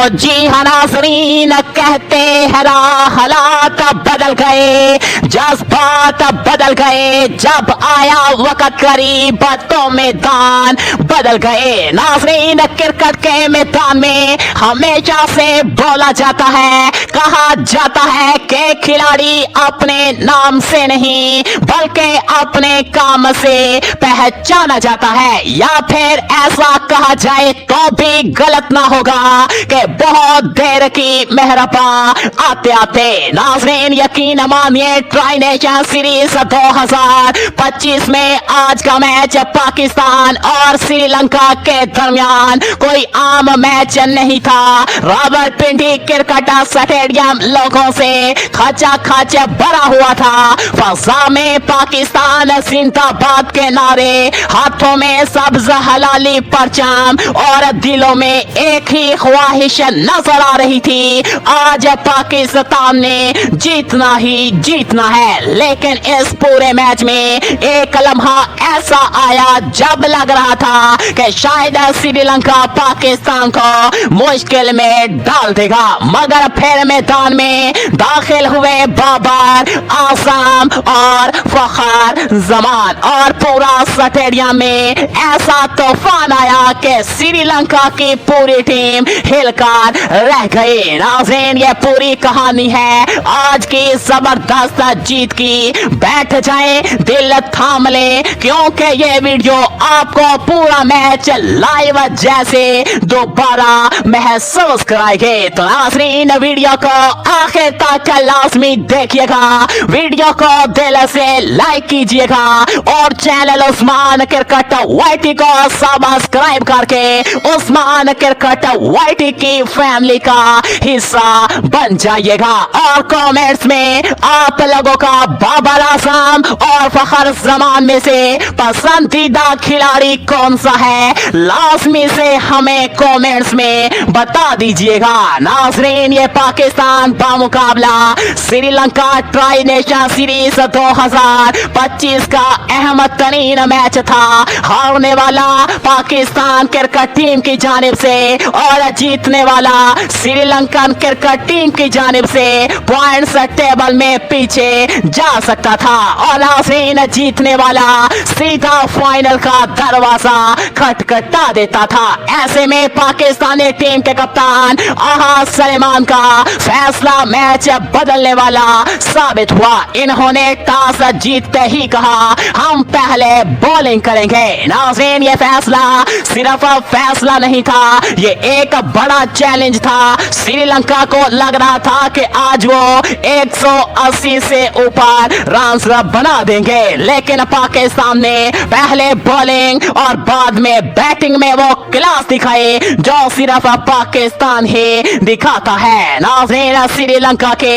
जी हाँ नाज़रीन, कहते हैं हालात बदल गए, जज्बात बदल गए, जब आया वक्त करीब तो मैदान बदल गए। नाज़रीन, क्रिकेट के मैदान में हमेशा से बोला जाता है, कहा जाता है कि खिलाड़ी अपने नाम से नहीं बल्कि अपने काम से पहचाना जाता है, या फिर ऐसा कहा जाए तो भी गलत ना होगा कि बहुत देर की मेहरबा आते आते। नाज़रीन, यकीन मानिए, ट्राई नेशन सीरीज 2025 में आज का मैच पाकिस्तान और श्रीलंका के दरमियान कोई आम मैच नहीं था। रावलपिंडी क्रिकेट स्टेडियम लोगों से खचा खच भरा हुआ था। फजा में पाकिस्तान जिंदाबाद के नारे, हाथों में सब्ज हलाली परचम और दिलों में एक ही ख्वाहिश नजर आ रही थी, आज पाकिस्तान ने जीतना ही जीतना है। लेकिन इस पूरे मैच में एक लम्हा ऐसा आया जब लग रहा था कि शायद श्रीलंका पाकिस्तान को मुश्किल में डाल देगा, मगर फिर मैदान में दाखिल हुए बाबर आजम और फखर जमान और पूरा स्टेडियम में ऐसा तूफान आया कि श्रीलंका की पूरी टीम हिलकर रह गई। नाज़रीन, ये पूरी कहानी है आज की जबरदस्त जीत की। बैठ जाए, दिल थाम ले, क्योंकि ये वीडियो आपको पूरा मैच लाइव जैसे दोबारा महसूस कराएंगे। तो नाज़रीन, वीडियो को आखिर तक लाजमी देखिएगा, वीडियो को दिल से लाइक कीजिएगा और चैनल उस्मान क्रिकेट वाईटी को सब्सक्राइब करके उस्मान क्रिकेट वाईटी की फैमिली का हिस्सा बन जाइएगा। और कमेंट्स में आप लोगों का बाबर आजम और फखर जमान में से पसंदीदा खिलाड़ी कौन सा है, लाजमी से हमें कमेंट्स में बता दीजिएगा। नाज़रीन, ये Pakistan बामुकाबला Sri Lanka tri nation series 2025 का अहम तरीन मैच था। हारने वाला पाकिस्तान क्रिकेट टीम की जानिब से और जीतने वाला श्रीलंकन क्रिकेट टीम की जानिब से पॉइंट्स टेबल में पीछे जा सकता था और नाज़रीन, जीतने वाला सीधा फाइनल का दरवाजा खटखटा देता था। ऐसे में पाकिस्तानी टीम के कप्तान अहाद सलेमान का फैसला मैच बदलने वाला साबित हुआ। इन्होंने टॉस जीतते ही कहा, हम पहले बॉलिंग करेंगे। नाज़रीन, ये फैसला सिर्फ फैसला नहीं था, ये एक बड़ा चैलेंज था। श्रीलंका को लग रहा था कि आज वो 180 से ऊपर रन बना देंगे, लेकिन पाकिस्तान ने पहले बॉलिंग और बाद में बैटिंग में वो क्लास दिखाए जो सिर्फ पाकिस्तान ही दिखाता है। नाज़रीन, श्रीलंका के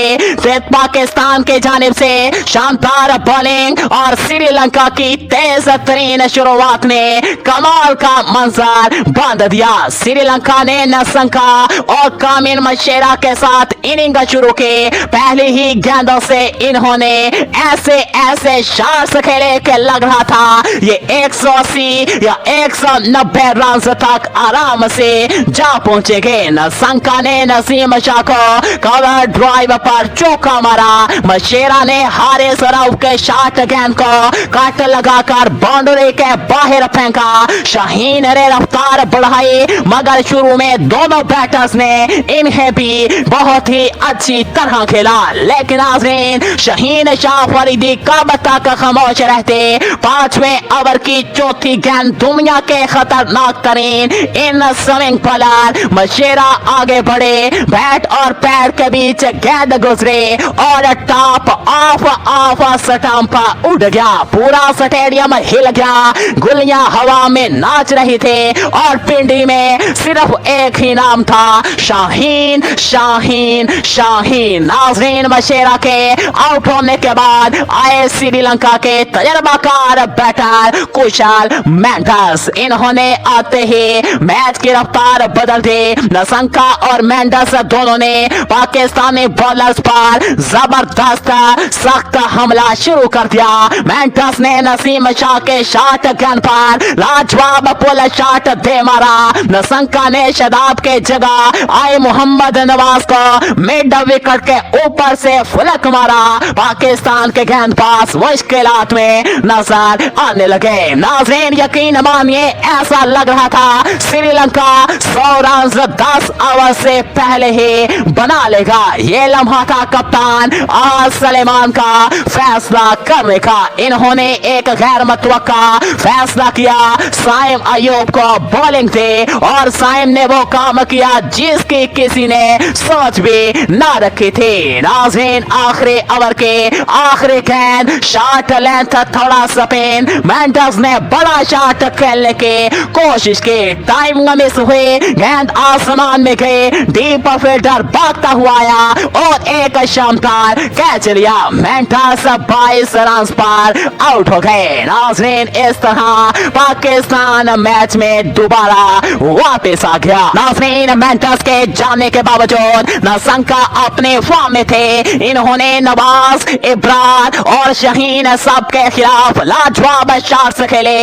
पाकिस्तान के जानिब से शानदार बॉलिंग और श्रीलंका की तेज तरीन शुरुआत ने कमाल का मंजर बांध दिया। श्रीलंका ने नसंका और कामिन मशेरा के साथ इनिंग शुरू की। पहली ही गेंदों से इन्होंने ऐसे ऐसे शॉट्स खेले कि लग रहा था ये 180 या 190 रन तक आराम से जा पहुंचेंगे। नसंका ने नसीम शाह को कवर ड्राइव पर चौका मारा। मशेरा ने हारिस रऊफ के शॉट गेंद को कट लगाकर बाउंड्री के बाहर फेंका। शाहीन ने रफ्तार बढ़ाई, मगर शुरू में दोनों बैटर्स ने इन्हें भी बहुत ही अच्छी तरह खेला। लेकिन नाज़रीन, शाहीन शाह फरीदी कब तक खामोश रहते। 5वें ओवर की चौथी गेंद दुनिया के खतरनाक तरीन इन स्विंग बॉलर मशेरा आगे बढ़े, बैट और पैर के बीच गेंद गुजरे और टॉप ऑफ स्टंप उड़ गया। पूरा स्टेडियम हिल गया, गुलियां हवा में नाच रही थे और पिंडी में सिर्फ एक ही नाम था, शाहीन शाहीन शाहीन। नाज़रीन, मशेरा के आउट होने के बाद आए श्रीलंका के तजर्बाकार बैटर कुशल मेंडिस। इन्होंने आते ही मैच की रफ्तार बदल दी। नसंका और मेंडिस दोनों ने पाकिस्तानी बॉलर्स पर जबरदस्त सख्त हमला शुरू कर दिया। मेंडिस ने नसीम शाह के शॉट गन पर लाजवाब पुल शॉट दे मारा। नसंका ने शदाब के जगह आए मोहम्मद नवाज को मिड विकेट के ऊपर से फलक मारा। पाकिस्तान के गेंदबाज मुश्किलात में नजर आने लगे। नाज़रीन यकीन मानिए ऐसा लग रहा था श्रीलंका 100 रन 10 ओवर से पहले ही बना लेगा। ये लम्हा था कप्तान आल सलेमान का फैसला करने का। इन्होंने एक गैर मुतवक्का फैसला किया, साइम अयूब को बॉलिंग दे, और साइम ने वो काम किया जिसकी किसी ने सोच भी ना रखी थी। नाज़रीन आखिरी ओवर के आखिरी गेंद शॉट लेंथ थोड़ा स्पिन, मेंडस ने बड़ा शॉट खेलने की कोशिश की, टाइम मिस हुई, गेंद आसमान में गई, डीप फील्डर भागता हुआ आया और एक शानदार कैच लिया। मेंडस 22 रन पर आउट हो गए। नाज़रीन इस तरह पाकिस्तान मैच में दोबारा वापस आ गया। नाज़रीन मेंडस के जाने के बावजूद नसंका अपने फॉर्म में थे। इन्होंने नवाज, इब्रान और शहीन सब के खिलाफ लाजवाब शॉट्स खेले।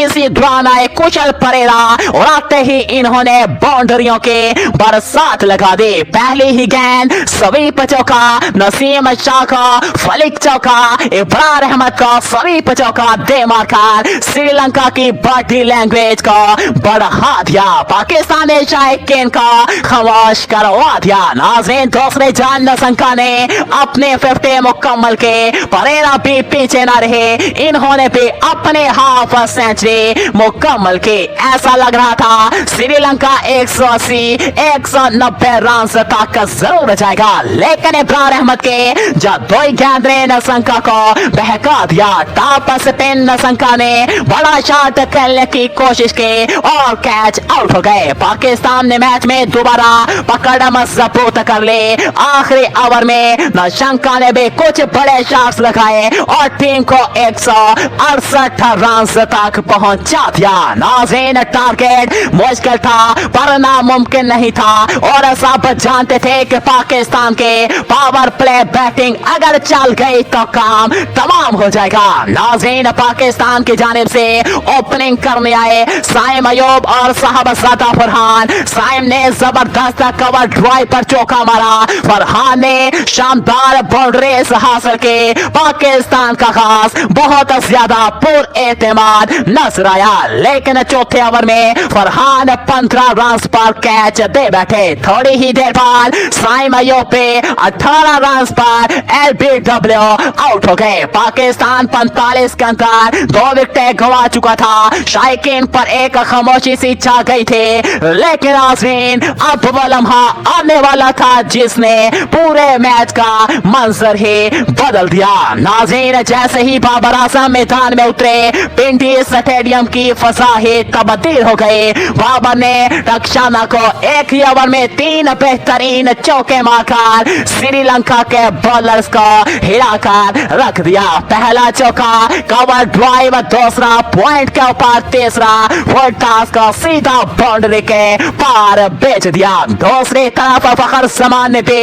इसी दौरान आए कुशल परेरा और आते ही इन्होंने बाउंड्रियों के बरसात लगा दी। पहली ही गेंद स्वीप चौका, नसीम शाह का फलिक चौका, इब्रार अहमद का स्वीप चौका दे मारकर श्रीलंका की बॉडी लैंग्वेज को बढ़ा दिया। पाकिस्तान ने शायकीन का खामोश करवा दिया। नाज़रीन दूसरे जान नसंका ने अपने 50 मुकम्मल के, परेरा भी पीछे ना रहे, इन्होंने भी अपने हाफ सेंचुरी मुकम्मल की। ऐसा लग रहा था श्रीलंका 180 190 रन तक जरूर जाएगा, लेकिन इब्रार अहमद के जादुई गेंद ने नसंका को बहका दिया। टॉप स्पिन नसंका ने बड़ा शॉट खेलने की कोशिश की और कैच आउट हो गए। पाकिस्तान ने मैच में दोबारा पकड़ मजबूत कर ले। आखिरी ओवर में नसंका ने भी कुछ बड़े शॉट्स लगाए और टीम को 168 रन तक पहुंचा दिया। नाज़रीन टारगेट मुश्किल था पर नामुमकिन नहीं था, और सब जानते थे कि पाकिस्तान के पावर प्ले बैटिंग अगर चल गई तो काम तमाम हो जाएगा। नाज़रीन पाकिस्तान की जानिब से ओपनिंग करने आए साइम अयूब और साहबजादा फरहान। साइम ने जबरदस्त कवर ड्राइव पर चौका मारा, फरहान ने शानदार बाउंड्रीज हासिल की। पाकिस्तान का खास बहुत ज्यादा पुर एतमाद नजर आया, लेकिन चौथे ओवर में फरहान 15 रन पर कैच दे बैठे। थोड़ी ही देर बाद साइम अयूब पे 18 रन पर LBW आउट हो गए। पाकिस्तान 45 के अंदर 2 विकेट गंवा चुका था। शायकीन पर एक खामोशी सी छा गई थी, लेकिन नाज़रीन अब वो लम्हा आने वाला था जिसने पूरे मैच का मंजर ही बदल दिया। नाज़रीन जैसे ही बाबर आजम मैदान में उतरे, पिंडी स्टेडियम की फजा ही तब्दील हो गई। बाबर ने रक्षाना को एक ही ओवर में 3 बेहतरीन चौके मारकर श्रीलंका के बॉलर्स को हिलाकर रख दिया। पहला चौका कवर ड्राइव, दूसरा पॉइंट के ऊपर, तीसरा फुल टॉस को सीधा बाउंड्री के पार बेच दिया। दूसरी तरफ फखर जमान ने भी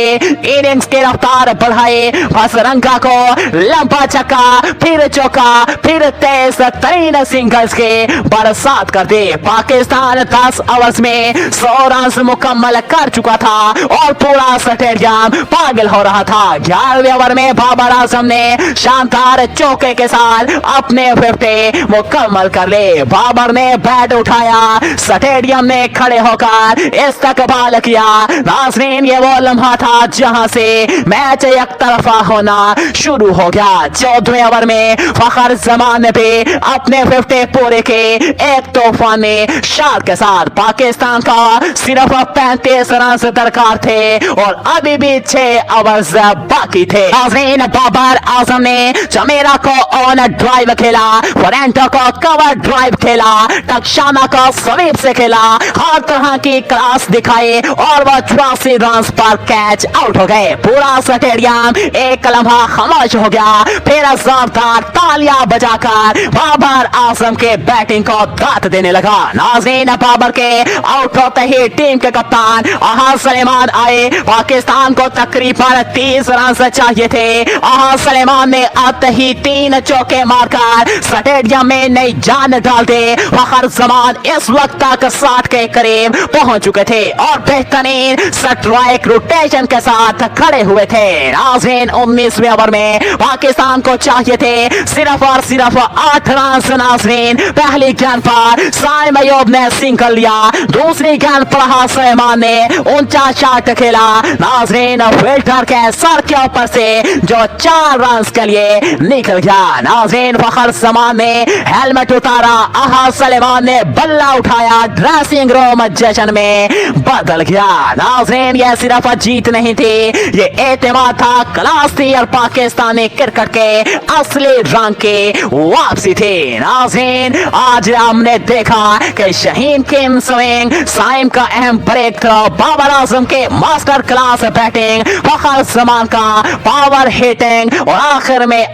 इनिंग्स की रफ्तार बढ़ाई। बसरंगा को लंबा छक्का, फिर चौका, फिर तेज तरीन सिंगल्स के बरसात कर दी। पाकिस्तान 10 ओवर्स में 100 रन मुकम्मल कर चुका था और पूरा स्टेडियम पागल हो रहा था। 11वें ओवर में बाबर आजम ने शानदार चौके के साथ अपने 50 मुकम्मल कर ले। बाबर ने बैट उठाया, स्टेडियम ने खड़े होकर इस्तकबाल किया। नाज़रीन ये वो लम्हा था जहां से मैच एक तरफा होना शुरू हो गया। 14वें ओवर में फखर जमान ने भी अपने 50 पूरे के एक तूफानी शॉट के साथ। पाकिस्तान का सिर्फ 35 रन दरकार थे और अभी भी 6 ओवर्स बाकी थे। नाज़रीन बाबर आजम ने चमेरा को ऑन ड्राइव खेला, फरेंटो को कवर ड्राइव खेला, टक्शाना को स्वीप से खेला, हर तरह की क्लास दिखाई और वह 84 रन पर कैच आउट हो गए। पूरा स्टेडियम एक लम्हा खामोश हो गया। फिर जोरदार तालियां बजाकर बाबर आजम के बैटिंग को दात देने लगा। नाज़रीन बाबर के आउट होते ही टीम के कप्तान आल सलेमान आए। पाकिस्तान को तकरीबन 30 रन चाहिए थे। आल सलेमान ने आते ही 3 चौके मारकर स्टेडियम में नई जान डाल दे। फखर जमान इस वक्त तक 60 के करीब पहुंच चुके चुके थे और बेहतरीन स्ट्राइक रोटेशन के साथ खड़े हुए थे। नाज़रीन 19वें ओवर में पाकिस्तान को चाहिए थे सिर्फ और सिर्फ 8 रन। नाज़रीन पहली गेंद पर साइम अयूब ने सिंगल लिया, दूसरी गेंद पर सलेमान ने ऊंचा शॉट खेला। नाज़रीन फील्डर के सर के ऊपर से जो 4 रन के लिए निकल गया। नाज़रीन फखर जमान ने हेलमेट उतारा, सलेमान ने बल्ला उठाया, ड्रेसिंग रूम जश्न में बदल गया। नाज़रीन ये सिर्फ जीत नहीं थी, ये एतमाद था, क्लास थी और पाकिस्तानी क्रिकेट के असली रंग की वापसी थी। नाज़रीन आज हमने देखा कि शहीन किम स्विंग, साइम का अहम ब्रेक थ्रो, बाबर आजम के मास्टर क्लास बैटिंग, फखर जमान का पावर हिटिंग और आखिर में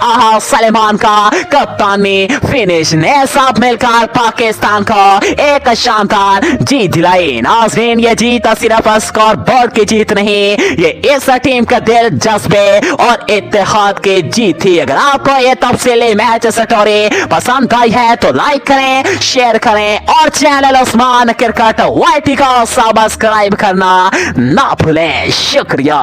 सलेमान का कप्तानी फिनिश ने सब मिलकर पाकिस्तान को एक शानदार जीत दिलाई। नाज़रीन ये जीत सिर्फ स्कोर बोर्ड की जीत नहीं, ये इस टीम का दिल, जज्बे और इत्तेहाद की जीत थी। अगर आपको ये तफसीली मैच स्टोरी पसंद आई है तो लाइक करें, शेयर करें और चैनल उस्मान क्रिकेट YT को सब्सक्राइब करना ना भूलें। शुक्रिया।